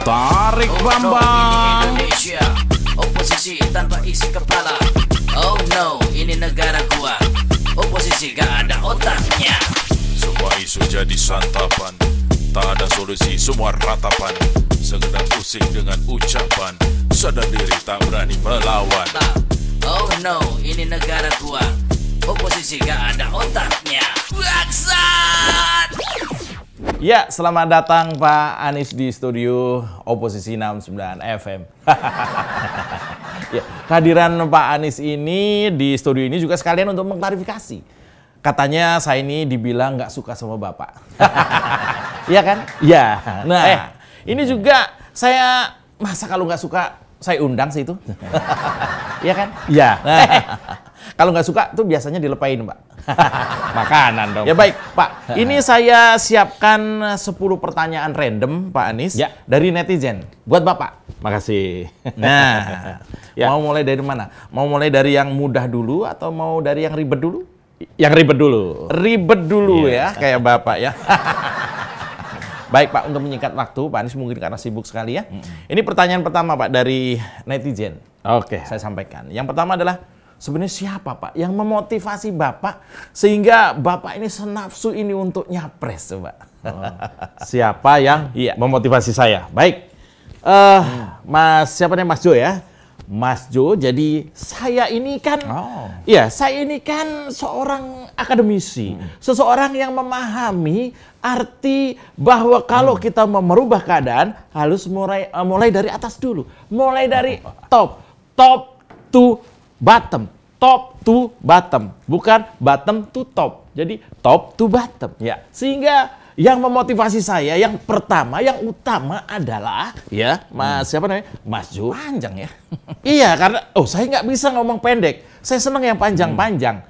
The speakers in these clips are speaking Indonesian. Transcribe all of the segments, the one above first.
Tarik Bambang. Ini Indonesia, oposisi tanpa isi kepala. Oh no, ini negara gua, oposisi gak ada otaknya. Semua isu jadi santapan, tak ada solusi, semua ratapan. Sekedar pusing dengan ucapan, sadar diri tak berani melawan. Oh no, ini negara gua, oposisi gak ada otaknya. Bangsat! Ya, selamat datang Pak Anies di studio Oposisi 69 FM. Ya, kehadiran Pak Anies ini di studio ini juga sekalian untuk mengklarifikasi. Katanya saya ini dibilang nggak suka sama Bapak. Iya kan? Iya. Nah, ini juga saya masa kalau nggak suka saya undang sih itu. Iya kan? Iya. Kalau nggak suka tuh biasanya dilepain, Pak. Makanan dong. Ya baik, Pak. Ini saya siapkan 10 pertanyaan random, Pak Anies, ya, dari netizen buat Bapak. Makasih. Nah, ya. Mau mulai dari mana? Mau mulai dari yang mudah dulu atau mau dari yang ribet dulu? Yang ribet dulu. Ribet dulu ya, kayak Bapak ya. Baik Pak, untuk menyingkat waktu, Pak Anies mungkin karena sibuk sekali ya. Ini pertanyaan pertama Pak dari netizen. Oke, saya sampaikan. Yang pertama adalah, sebenarnya siapa Pak yang memotivasi Bapak sehingga Bapak ini senafsu ini untuk nyapres, Pak? Siapa yang memotivasi saya? Baik, Mas siapa nih, Mas Jo ya? Mas Jo, jadi saya ini kan, saya ini kan seorang akademisi, seseorang yang memahami arti bahwa kalau kita mau merubah keadaan harus mulai dari atas dulu, mulai dari top to bottom, top to bottom, bukan bottom to top. Jadi top to bottom. Ya. Sehingga yang memotivasi saya yang pertama, yang utama adalah ya, Mas siapa namanya? Mas Jo. Panjang ya. Iya, karena saya nggak bisa ngomong pendek. Saya senang yang panjang-panjang.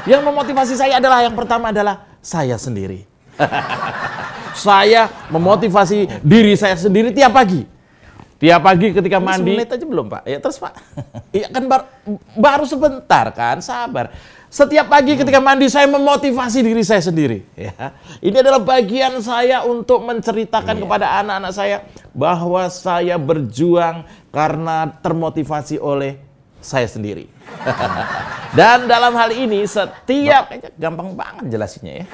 Yang memotivasi saya adalah yang pertama adalah saya sendiri. Saya memotivasi diri saya sendiri tiap pagi. Tiap pagi ketika mandi. 10 menit aja belum, Pak? Ya terus, Pak. Iya kan baru sebentar kan, sabar. Setiap pagi ketika mandi saya memotivasi diri saya sendiri. Ya. Ini adalah bagian saya untuk menceritakan kepada anak-anak saya bahwa saya berjuang karena termotivasi oleh saya sendiri. Dan dalam hal ini setiap gampang banget jelasinnya ya.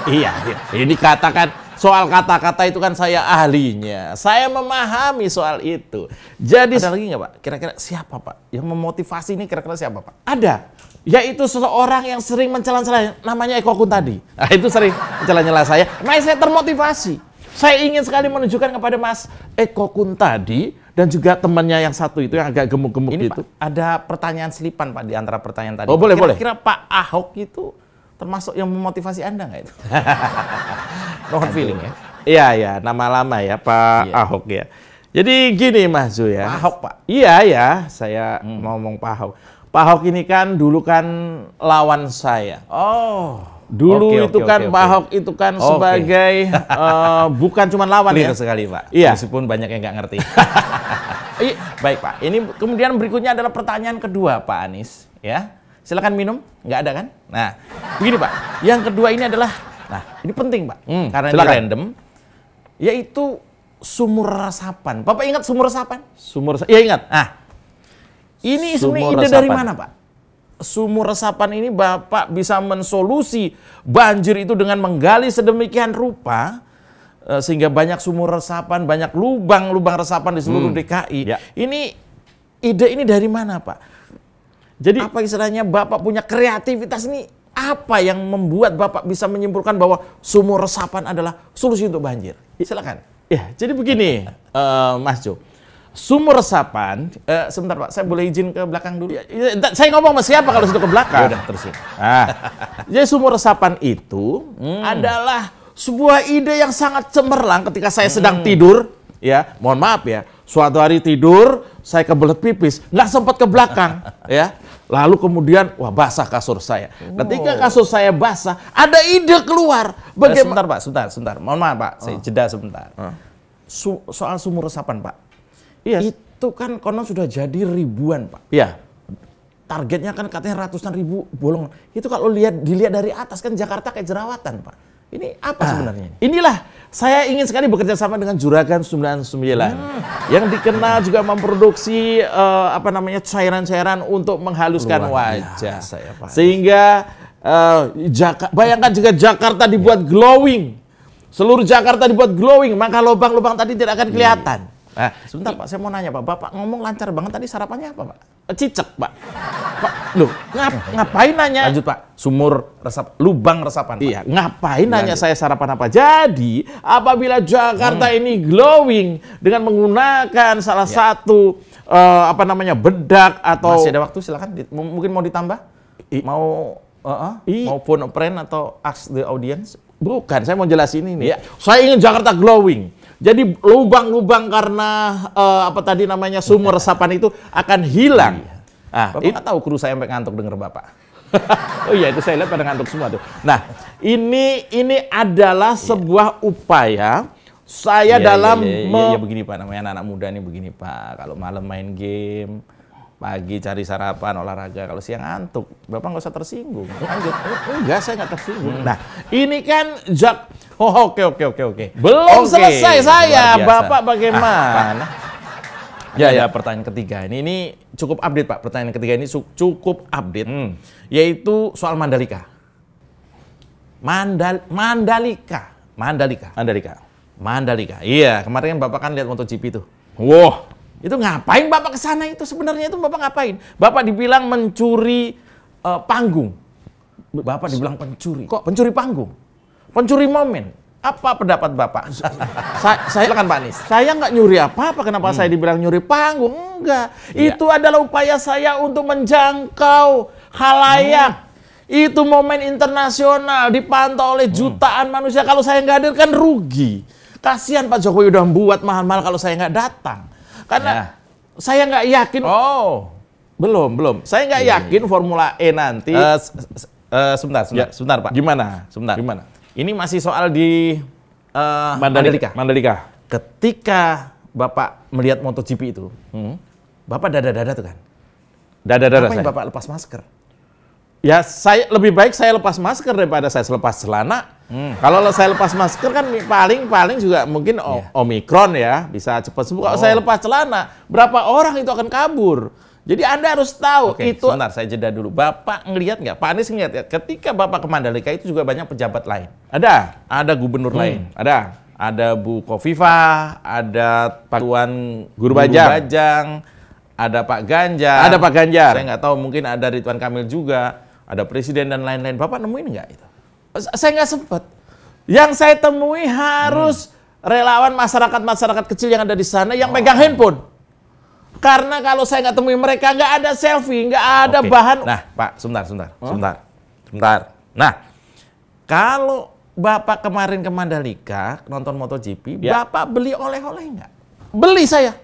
Iya. Ini katakan soal kata-kata itu kan saya ahlinya. Saya memahami soal itu. Jadi ada lagi nggak Pak? Kira-kira siapa Pak yang memotivasi ini? Kira-kira siapa Pak? Ada. Yaitu seseorang yang sering mencela-cela, namanya Eko Kuntadi. Nah, itu sering mencela-cela saya. Makanya saya termotivasi. Saya ingin sekali menunjukkan kepada Mas Eko Kuntadi dan juga temannya yang satu itu yang agak gemuk-gemuk itu. Pak, ada pertanyaan selipan Pak di antara pertanyaan tadi. Oh, boleh, boleh. Kira-kira Pak Ahok itu termasuk yang memotivasi Anda nggak itu? No hard feeling ya? Iya, nama lama ya Pak Ahok ya. Jadi gini Mas Zo ya. Pak Ahok Pak? Iya ya, saya ngomong Pak Ahok. Pak Ahok ini kan dulu kan lawan saya. Oh, dulu Pak Ahok itu kan sebagai bukan cuma lawan ya. Sekali Pak. Iya. Meskipun banyak yang nggak ngerti. Baik Pak. Ini kemudian berikutnya adalah pertanyaan kedua Pak Anies. Ya, silakan minum. Nggak ada kan? Nah, begini Pak. Yang kedua ini adalah, ini penting Pak. Karena ini random. Yaitu sumur resapan. Bapak ingat sumur resapan? Iya ingat. Ini sebenarnya ide dari mana, Pak? Sumur resapan ini Bapak bisa mensolusi banjir itu dengan menggali sedemikian rupa sehingga banyak sumur resapan, banyak lubang-lubang resapan di seluruh DKI. Ya. Ini ide ini dari mana, Pak? Jadi apa istilahnya Bapak punya kreativitas ini? Apa yang membuat Bapak bisa menyimpulkan bahwa sumur resapan adalah solusi untuk banjir? Silakan. Ya, jadi begini, Mas Jo. Sumur resapan, sebentar Pak, saya boleh izin ke belakang dulu? Saya ngomong sama siapa kalau sudah ke belakang? Ya udah, terusin. Jadi sumur resapan itu adalah sebuah ide yang sangat cemerlang ketika saya sedang tidur, ya, mohon maaf ya, suatu hari tidur, saya kebelet pipis, nggak sempat ke belakang, ya. Lalu kemudian, wah basah kasur saya. Ketika kasur saya basah, ada ide keluar. Sebentar Pak, sebentar. Mohon maaf Pak, saya jeda sebentar. Soal sumur resapan Pak. Iya, itu kan konon sudah jadi ribuan, Pak. Iya. Targetnya kan katanya ratusan ribu bolongan. Itu kalau dilihat dari atas kan Jakarta kayak jerawatan, Pak. Ini apa sebenarnya? Inilah saya ingin sekali bekerja sama dengan Juragan 99 yang dikenal juga memproduksi cairan-cairan untuk menghaluskan wajah. Sehingga bayangkan jika Jakarta dibuat glowing, seluruh Jakarta dibuat glowing, maka lubang-lubang tadi tidak akan kelihatan. Nah, sebentar Pak, saya mau nanya Pak, Bapak ngomong lancar banget tadi, sarapannya apa Pak? Cicak Pak. Pak, loh ngapain nanya? Lanjut Pak, lubang resapan Pak. Iya, ngapain nanya saya sarapan apa? Jadi, apabila Jakarta ini glowing dengan menggunakan salah satu bedak atau... Masih ada waktu, silakan, mungkin mau ditambah? Mau phone a friend atau ask the audience? Bukan, saya mau jelasin ini. Saya ingin Jakarta glowing. Jadi lubang-lubang karena sumur resapan itu akan hilang. Bapak nggak tahu kru saya sampai ngantuk denger Bapak. Oh iya, itu saya lihat pada ngantuk semua tuh. Nah, ini adalah sebuah upaya saya dalam begini Pak, namanya anak muda nih begini Pak. Kalau malam main game, pagi cari sarapan, olahraga, kalau siang ngantuk, Bapak nggak usah tersinggung. Lanjut. Enggak, saya nggak tersinggung. Nah, ini kan Oke. Belum selesai saya. Bapak bagaimana? Ya, pertanyaan ketiga. Ini cukup update Pak. Pertanyaan ketiga ini cukup update. Yaitu soal Mandalika. Mandalika. Iya, kemarin kan Bapak kan lihat MotoGP itu. Wah, itu ngapain Bapak ke sana itu? Sebenarnya itu Bapak ngapain? Bapak dibilang mencuri panggung. Bapak dibilang pencuri. Kok pencuri panggung? Pencuri momen. Apa pendapat Bapak? Silakan Pak Anies. Saya nggak nyuri apa-apa. Kenapa saya dibilang nyuri panggung? Enggak. Itu adalah upaya saya untuk menjangkau khalayak. Itu momen internasional dipantau oleh jutaan manusia. Kalau saya nggak hadir kan rugi. Kasihan Pak Jokowi udah membuat mahal-mahal kalau saya nggak datang. Karena saya nggak yakin. Belum. Saya nggak yakin Formula E nanti. Sebentar Pak. Gimana? Ini masih soal di Mandalika. Ketika Bapak melihat MotoGP itu, Bapak dada-dada tuh kan? Dada-dada saya. Bapak lepas masker? Ya, lebih baik saya lepas masker daripada saya lepas celana. Kalau saya lepas masker kan paling juga mungkin Omikron ya, bisa cepat sembuh. Kalau saya lepas celana, berapa orang itu akan kabur? Jadi Anda harus tahu itu. Sebentar, saya jeda dulu. Bapak ngelihat nggak? Pak Anies ngelihat ya? Ketika Bapak ke Mandalika itu juga banyak pejabat lain. Ada gubernur lain. Ada Bu Khofifah, ada Pak Tuan Guru Bajang, ada Pak Ganjar. Saya nggak tahu, mungkin ada Ridwan Kamil juga, ada Presiden dan lain-lain. Bapak nemuin nggak itu? Saya nggak sempat. Yang saya temui harus relawan masyarakat kecil yang ada di sana yang megang handphone. Karena kalau saya nggak temui mereka, nggak ada selfie, nggak ada bahan. Nah, Pak, sebentar. Nah, kalau Bapak kemarin ke Mandalika nonton MotoGP, Bapak beli oleh-oleh nggak? Beli saya.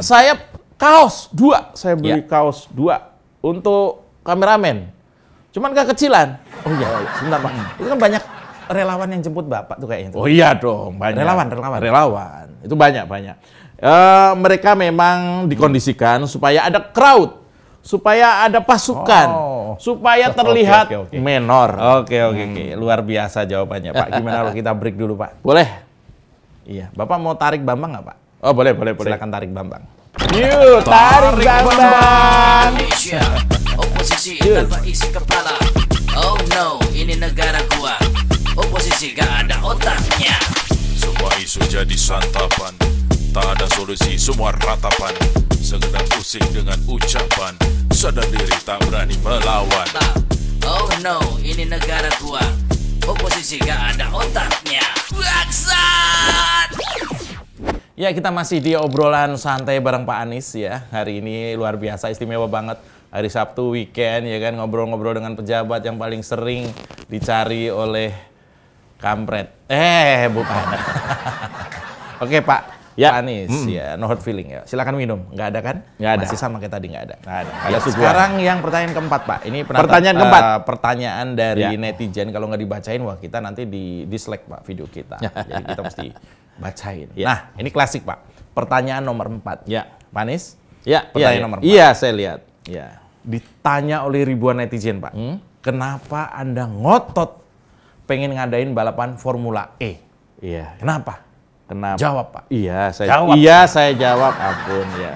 Saya kaos 2. Saya beli kaos 2 untuk kameramen. Cuman kekecilan. Oh iya, sebentar Pak. Itu kan banyak relawan yang jemput Bapak tuh kayaknya. Oh iya dong, banyak. Relawan. Itu banyak. Mereka memang dikondisikan supaya ada crowd, supaya ada pasukan, supaya terlihat menor. Oke. Luar biasa jawabannya Pak. Gimana kalau kita break dulu Pak? Boleh? Iya. Bapak mau tarik Bambang nggak Pak? Oh boleh. Silakan tarik Bambang. Yuk, tarik Bambang. Indonesia, oposisi tanpa isi kepala. Oh no, ini negara gua. Oposisi gak ada otaknya. Semua isu jadi santapan, tak ada solusi, semua ratapan. Sekedar pusing dengan ucapan, sadar diri tak berani melawan. Oh no, ini negara gua. Oposisi gak ada otaknya. Bangsat! Ya, kita masih di obrolan santai bareng Pak Anies ya. Hari ini luar biasa, istimewa banget. Hari Sabtu weekend ya kan, ngobrol-ngobrol dengan pejabat yang paling sering dicari oleh kampret. Bukan. Oke Pak. Ya, Pak Anies, ya, no hard feeling ya. Silakan minum. Nggak ada kan? Nggak ada. Masih sama kayak tadi, nggak ada. Ya, sekarang yang pertanyaan keempat, Pak. Ini pertanyaan keempat. Pertanyaan dari netizen. Kalau nggak dibacain, wah kita nanti di dislike, Pak, video kita. Jadi kita mesti bacain. Nah, ini klasik, Pak. Pertanyaan nomor 4. Ya, Pak Anies? Ya, pertanyaan nomor 4. Iya, saya lihat. Ya. Ditanya oleh ribuan netizen, Pak. Kenapa Anda ngotot pengen ngadain balapan Formula E. Iya. Kenapa? Kenapa? Jawab, Pak. Saya jawab, ampun ya.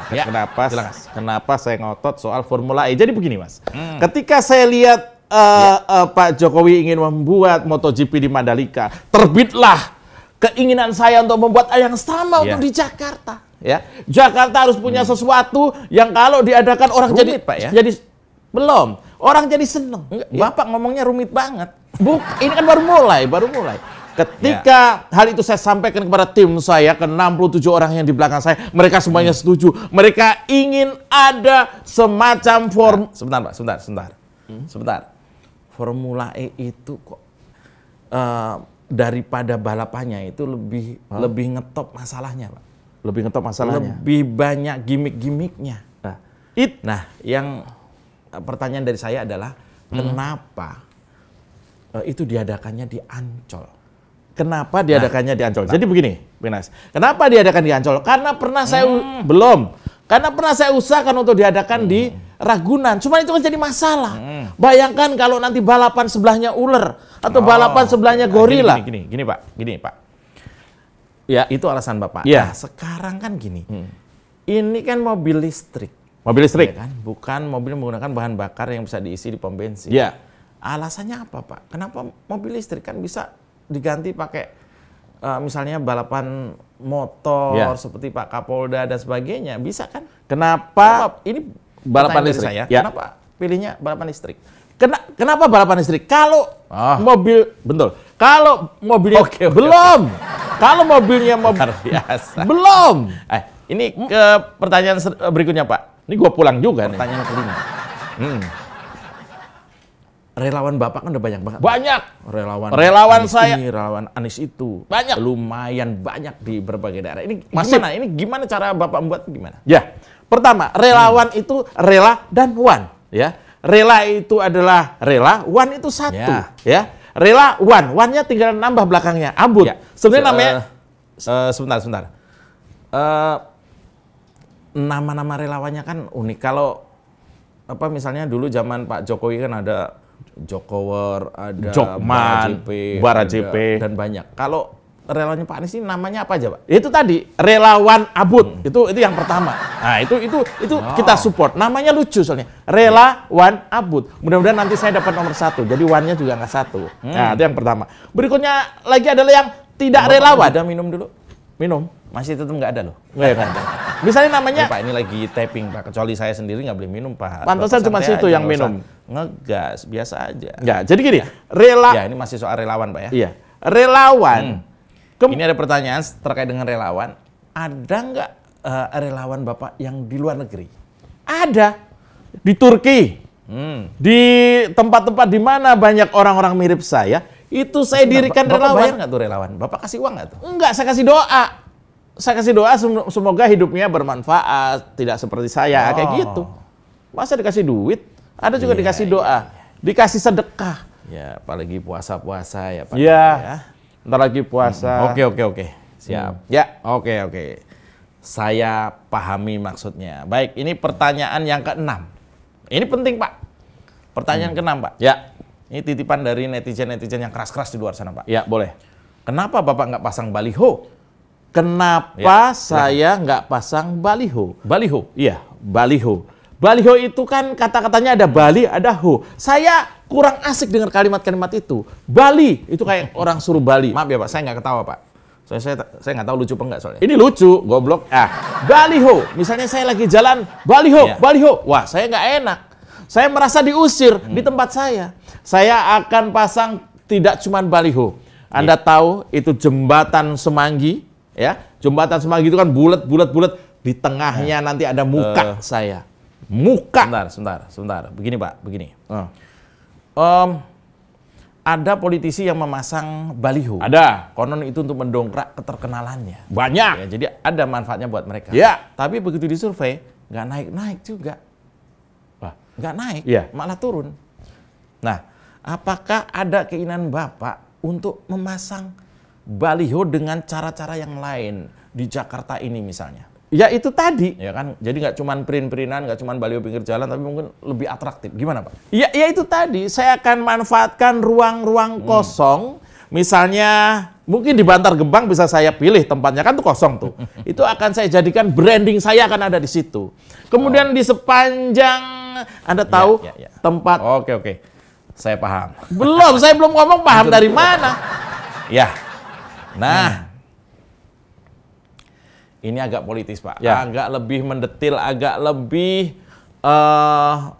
Kenapa saya ngotot soal Formula E? Jadi begini, Mas. Ketika saya lihat Pak Jokowi ingin membuat MotoGP di Mandalika, terbitlah keinginan saya untuk membuat yang sama untuk di Jakarta. Ya, Jakarta harus punya sesuatu yang kalau diadakan orang rumit, Pak, ya? jadi belum. Orang jadi seneng. Bapak ngomongnya rumit banget. Ini kan baru mulai. Ketika hal itu saya sampaikan kepada tim saya, ke 67 orang yang di belakang saya, mereka semuanya setuju. Mereka ingin ada semacam Sebentar, Pak. Sebentar. Formula E itu kok daripada balapannya itu lebih ngetop masalahnya, Pak. Lebih banyak gimmick-gimmicknya. Nah, yang pertanyaan dari saya adalah kenapa itu diadakannya di Ancol? Kenapa diadakannya di Ancol? Jadi begini, Binas. Kenapa diadakan di Ancol? Karena pernah saya usahakan untuk diadakan di Ragunan. Cuma itu kan jadi masalah. Bayangkan kalau nanti balapan sebelahnya ular atau balapan sebelahnya gorila. Gini, Pak. Ya, itu alasan Bapak. Ya. Nah, sekarang kan gini. Ini kan mobil listrik. Ya kan? Bukan mobil menggunakan bahan bakar yang bisa diisi di pom bensin. Ya. Alasannya apa, Pak? Kenapa mobil listrik kan bisa diganti pakai misalnya balapan motor seperti Pak Kapolda dan sebagainya, bisa kan? Kenapa ini balapan listrik? Saya, ya. Kenapa pilihnya balapan listrik? Kenapa balapan listrik? Kalau kalau mobilnya kalau mobilnya biasa. Belum. Ini ke pertanyaan berikutnya, Pak. Ini gua pulang juga nih. Pertanyaan kelima. Relawan Bapak kan udah banyak banget. Banyak. Relawan Anies saya. Ini, relawan Anies itu. Banyak. Lumayan banyak di berbagai daerah. Ini gimana? Ini gimana cara Bapak membuat gimana? Ya. Pertama, relawan itu rela dan wan. Ya. Rela itu adalah rela, wan itu satu. Ya. Rela, wan-nya tinggal nambah belakangnya. Ambut. Ya. Sebenarnya namanya... Sebentar. Nama-nama relawannya kan unik. Kalau misalnya dulu zaman Pak Jokowi kan ada Jokower, ada Jokman, Bara JP, dan banyak. Kalau relawannya Pak Anies ini namanya apa aja, Pak? Itu tadi relawan Abud. Itu yang pertama. Nah, itu kita support. Namanya lucu soalnya. Relawan Abud. Mudah-mudahan nanti saya dapat nomor 1. Jadi one-nya juga nggak 1. Nah, itu yang pertama. Berikutnya lagi adalah yang tidak relawan. Udah minum dulu. Minum. Masih tetap nggak ada loh. Nggak ada. Misalnya namanya... Pak, ini lagi taping, Pak. Kecuali saya sendiri nggak boleh minum, Pak. Pantesan cuma situ yang minum. Ngegas, biasa aja. Ya, jadi gini. Ya, ini masih soal relawan, Pak ya. Iya. Relawan. Ini ada pertanyaan terkait dengan relawan. Ada nggak relawan Bapak yang di luar negeri? Ada. Di Turki. Di tempat-tempat di mana banyak orang-orang mirip saya, itu saya dirikan Bapak relawan. Bayar nggak tuh relawan? Bapak kasih uang nggak tuh? Enggak, saya kasih doa. Saya kasih doa semoga hidupnya bermanfaat, tidak seperti saya, kayak gitu. Masa dikasih duit? Ada juga dikasih doa, dikasih sedekah. Ya, apalagi puasa-puasa ya, Pak. Iya. Ntar lagi puasa. Oke. Siap. Ya, oke. Saya pahami maksudnya. Baik, ini pertanyaan yang ke-6. Ini penting, Pak. Pertanyaan ke-6, Pak. Ya. Ini titipan dari netizen-netizen yang keras-keras di luar sana, Pak. Ya, boleh. Kenapa Bapak nggak pasang baliho? Kenapa saya nggak pasang baliho? Baliho? Iya, baliho. Baliho itu kan kata-katanya ada Bali, ada ho. Saya kurang asik dengar kalimat-kalimat itu. Bali, itu kayak orang suruh Bali. Maaf ya, Pak, saya nggak ketawa, Pak. Saya nggak tahu lucu apa enggak soalnya. Ini lucu, goblok. Baliho. Misalnya saya lagi jalan, baliho. Wah, saya nggak enak. Saya merasa diusir di tempat saya. Saya akan pasang tidak cuma baliho. Anda tahu itu jembatan Semanggi. Ya, jembatan Semanggi itu kan bulat. Di tengahnya nanti ada muka saya. Muka. Sebentar. Begini, Pak. Ada politisi yang memasang baliho. Ada. Konon itu untuk mendongkrak keterkenalannya. Banyak. Ya, jadi ada manfaatnya buat mereka. Ya. Tapi begitu disurvei, nggak naik juga. Nggak naik, malah turun. Nah, apakah ada keinginan Bapak untuk memasang baliho dengan cara-cara yang lain di Jakarta ini misalnya? Ya itu tadi. Ya kan, jadi nggak cuman print-printan, nggak cuman baliho pinggir jalan, tapi mungkin lebih atraktif. Gimana Pak? Ya itu tadi. Saya akan manfaatkan ruang-ruang kosong. Misalnya mungkin di Bantar Gebang bisa saya pilih tempatnya, kan tuh kosong tuh. Itu akan saya jadikan branding saya akan ada di situ. Kemudian di sepanjang Anda tahu tempat. Oke. Saya paham. Saya belum ngomong paham dari mana. Ya. Nah. Ini agak politis, Pak. Ya. Agak lebih mendetil, agak lebih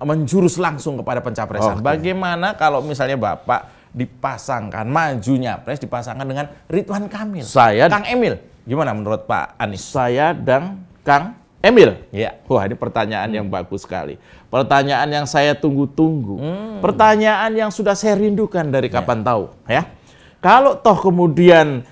menjurus langsung kepada pencapresan. Bagaimana kalau misalnya Bapak dipasangkan, majunya pres dipasangkan dengan Ridwan Kamil, Kang Emil. Gimana menurut Pak Anies? Saya dan Kang Emil. Ya. Wah, ini pertanyaan yang bagus sekali. Pertanyaan yang saya tunggu-tunggu. Pertanyaan yang sudah saya rindukan dari kapan tahu, ya. Kalau toh kemudian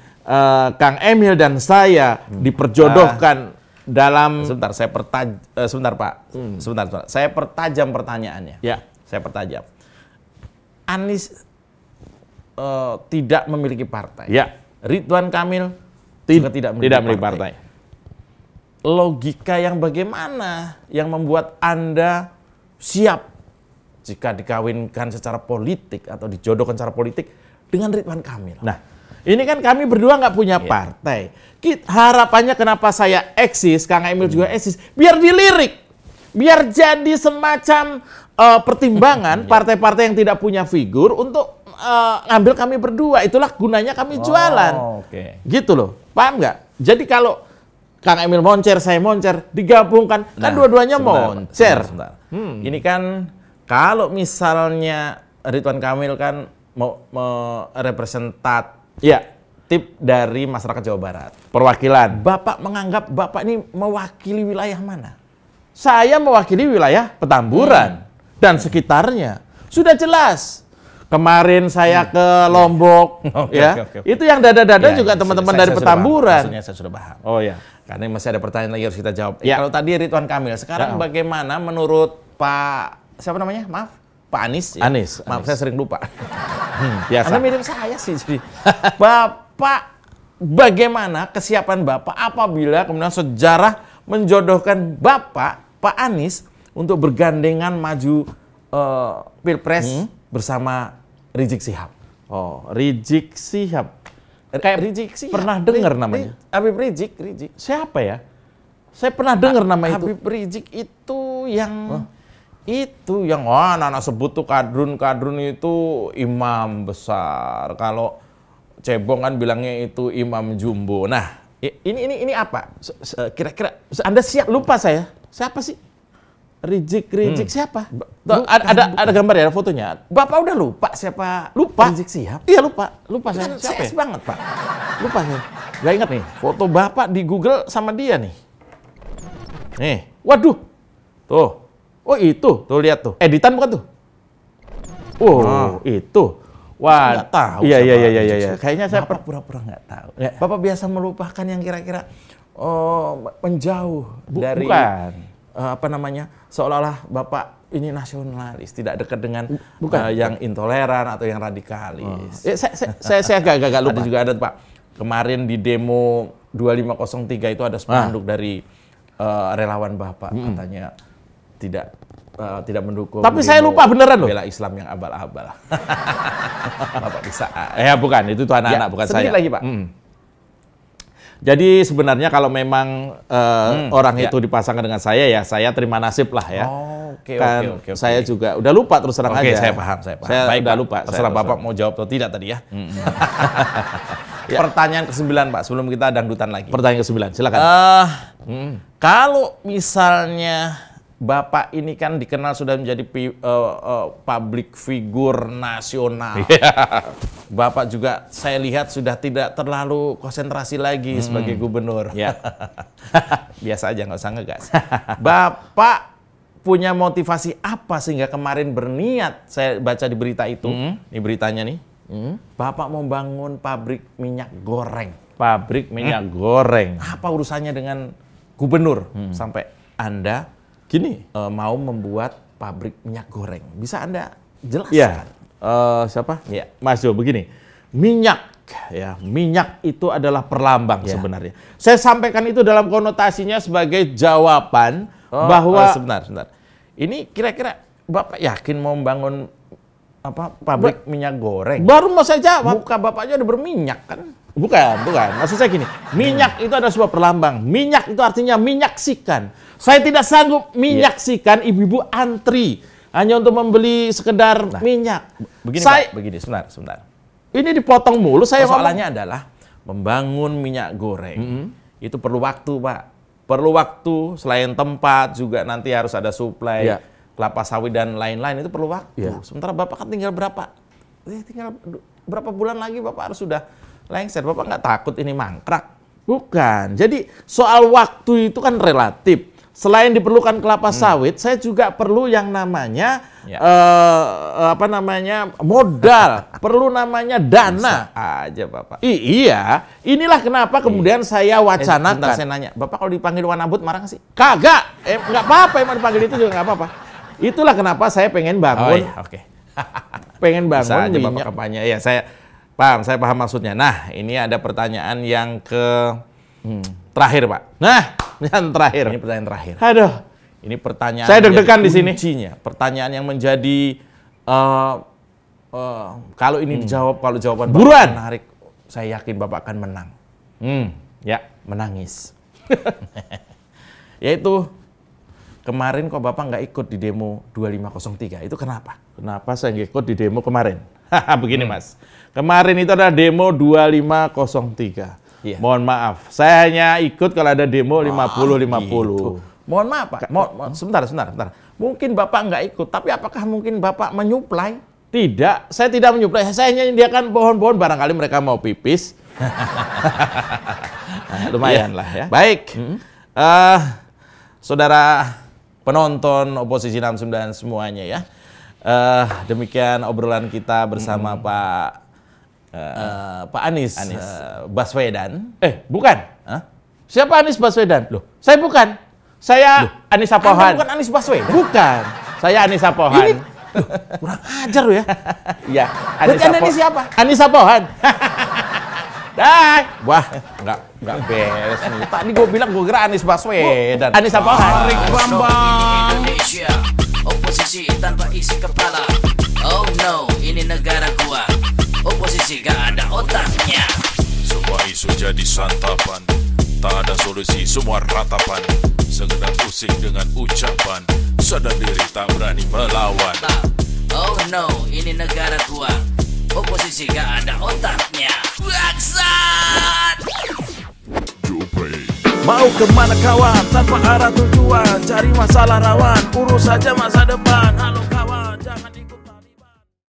Kang Emil dan saya diperjodohkan dalam sebentar Pak. Sebentar. Saya pertajam pertanyaannya. Ya, saya pertajam. Anies tidak memiliki partai. Ya. Ridwan Kamil juga tidak memiliki partai. Logika yang bagaimana yang membuat Anda siap jika dikawinkan secara politik atau dijodohkan secara politik dengan Ridwan Kamil? Nah, ini kan kami berdua nggak punya partai. Harapannya kenapa saya eksis, Kang Emil juga eksis, biar dilirik, biar jadi semacam pertimbangan partai-partai yang tidak punya figur untuk ngambil kami berdua. Itulah gunanya kami jualan. Gitu loh, paham nggak? Jadi kalau Kang Emil moncer, saya moncer, digabungkan, kan dua-duanya moncer. Ini kan kalau misalnya Ridwan Kamil kan mau representatif dari masyarakat Jawa Barat. Perwakilan. Bapak menganggap Bapak ini mewakili wilayah mana? Saya mewakili wilayah Petamburan dan sekitarnya. Sudah jelas. Kemarin saya ke Lombok, itu yang dada-dada juga teman-teman dari Petamburan. Maksudnya saya sudah paham. Oh ya. Karena masih ada pertanyaan lagi harus kita jawab. Kalau tadi Ridwan Kamil, sekarang bagaimana menurut Pak siapa namanya? Maaf, Pak Anies. Ya? Anies. Maaf, saya sering lupa. Biasa. Anda mirip saya sih. Jadi. Bapak, bagaimana kesiapan Bapak apabila kemudian sejarah menjodohkan Bapak, Pak Anies, untuk bergandengan maju Pilpres bersama Rizik Syihab. Oh, Rizik Syihab. Kayak Rizik Syihab. Pernah dengar namanya? Habib Rizik. Siapa ya? Saya pernah dengar nama itu. Habib Rizik itu yang anak-anak sebut tuh kadrun itu imam besar. Kalau cebong kan bilangnya itu imam jumbo. Nah, ini apa? Kira-kira Anda lupa saya. Siapa sih? Rizik siapa? Ada gambar ya, fotonya. Bapak udah lupa siapa? Lupa. Rizik Syihab? Iya lupa saya. Siapa? Banget Pak. Lupa saya. Gak ingat nih. Foto Bapak di Google sama dia nih. Nih, waduh. Tuh. Oh itu. Tuh lihat tuh. Editan bukan tuh? Oh, itu. Wah, nggak tahu. Iya. Kayaknya saya pura-pura nggak tahu. Ya. Bapak biasa melupakan yang kira-kira menjauh dari seolah-olah Bapak ini nasionalis, tidak dekat dengan yang intoleran atau yang radikalis. Saya agak lupa. Ada juga ada Pak. Kemarin di demo 2503 itu ada spanduk dari relawan Bapak katanya tidak mendukung. Tapi saya lupa beneran loh. Bela Islam yang abal-abal. Bapak bisa. Bukan, itu tuh anak-anak bukan saya. Sedikit lagi Pak. Jadi sebenarnya kalau memang orang itu dipasangkan dengan saya, ya saya terima nasib lah ya. Oke. Saya juga udah lupa terus terang aja. Saya paham. Saya Baik, udah lupa. Terserah Bapak mau jawab atau tidak tadi ya. Pertanyaan ke-9 Pak, sebelum kita dangdutan lagi. Pertanyaan ke-9, silakan. Kalau misalnya Bapak ini kan dikenal sudah menjadi public figure nasional. Bapak juga saya lihat sudah tidak terlalu konsentrasi lagi sebagai gubernur. Biasa aja, nggak usah ngegas. Bapak punya motivasi apa sehingga kemarin berniat, saya baca di berita itu, ini beritanya nih, Bapak mau bangun pabrik minyak goreng. Pabrik minyak goreng. Apa urusannya dengan gubernur sampai Anda mau membuat pabrik minyak goreng? Bisa Anda jelaskan? Ya, siapa? Ya. Mas Jo, begini. Minyak ya. Minyak itu adalah perlambang sebenarnya. Saya sampaikan itu dalam konotasinya sebagai jawaban bahwa sebentar. Ini kira-kira Bapak yakin mau membangun pabrik minyak goreng? Baru mau saya jawab. Muka Bapaknya udah berminyak kan? Bukan. Maksud saya gini, minyak itu adalah sebuah perlambang. Minyak itu artinya menyaksikan. Saya tidak sanggup menyaksikan ibu-ibu antri hanya untuk membeli sekedar minyak. Begini Pak, begini, sebentar. Ini dipotong mulu saya soalnya adalah membangun minyak goreng. Itu perlu waktu, Pak. Perlu waktu, selain tempat juga nanti harus ada suplai kelapa sawit dan lain-lain, itu perlu waktu. Sementara Bapak kan tinggal berapa bulan lagi Bapak harus sudah lengser. Bapak nggak takut ini mangkrak? Bukan. Jadi soal waktu itu kan relatif. Selain diperlukan kelapa sawit, saya juga perlu yang namanya modal, perlu namanya dana. Bisa aja Bapak. Iya, inilah kenapa kemudian saya wacanakan. Bentar, saya nanya, Bapak kalau dipanggil Wanabut marah nggak sih? Kagak, nggak apa-apa, emang dipanggil itu juga nggak apa-apa. Itulah kenapa saya pengen bangun. Pengen bangun bisa aja minyak. Bapak kampanye. Ya, saya paham maksudnya. Nah, ini ada pertanyaan yang terakhir, Pak. Nah, yang terakhir. Ini pertanyaan terakhir. Aduh, ini pertanyaan. Saya deg-degan di sini. Pertanyaan yang menjadi kalau ini dijawab, kalau jawaban buruan Bapak menarik, saya yakin Bapak akan menang. Menangis. Yaitu kemarin kok Bapak nggak ikut di demo 2503. Itu kenapa? Kenapa saya nggak ikut di demo kemarin? Begini Mas, kemarin itu ada demo 2503. Mohon maaf, saya hanya ikut kalau ada demo 50-50. Gitu. Mohon maaf Pak, sebentar. Mungkin Bapak nggak ikut, tapi apakah mungkin Bapak menyuplai? Tidak, saya tidak menyuplai. Saya hanya menyediakan pohon-pohon, barangkali mereka mau pipis. Lumayan lah ya. Baik, saudara penonton Oposisi 69 semuanya ya. Demikian obrolan kita bersama Pak Anies. Baswedan. Bukan. Siapa Anies Baswedan? Loh, saya bukan. Saya Anies Sapohan. Anda bukan Anies Baswedan? Bukan. Saya Anies Sapohan. Ini kurang ajar lu ya. Iya. Berarti Anda ini siapa? Anies Sapohan. Wah, enggak beres nih. Tadi gue bilang gue kira Anies Baswedan. Anies Sapohan. Indonesia, oposisi tanpa isi kepala. Oh no, ini negara gua. Oposisi gak ada otaknya. Semua isu jadi santapan, tak ada solusi, semua ratapan. Sekedar pusing dengan ucapan, sadar diri tak berani melawan. Oh no, ini negara gua. Oposisi gak ada otaknya. Bangsat! Mau kemana kawan, tanpa arah tujuan, cari masalah rawan, urus saja masa depan. Halo.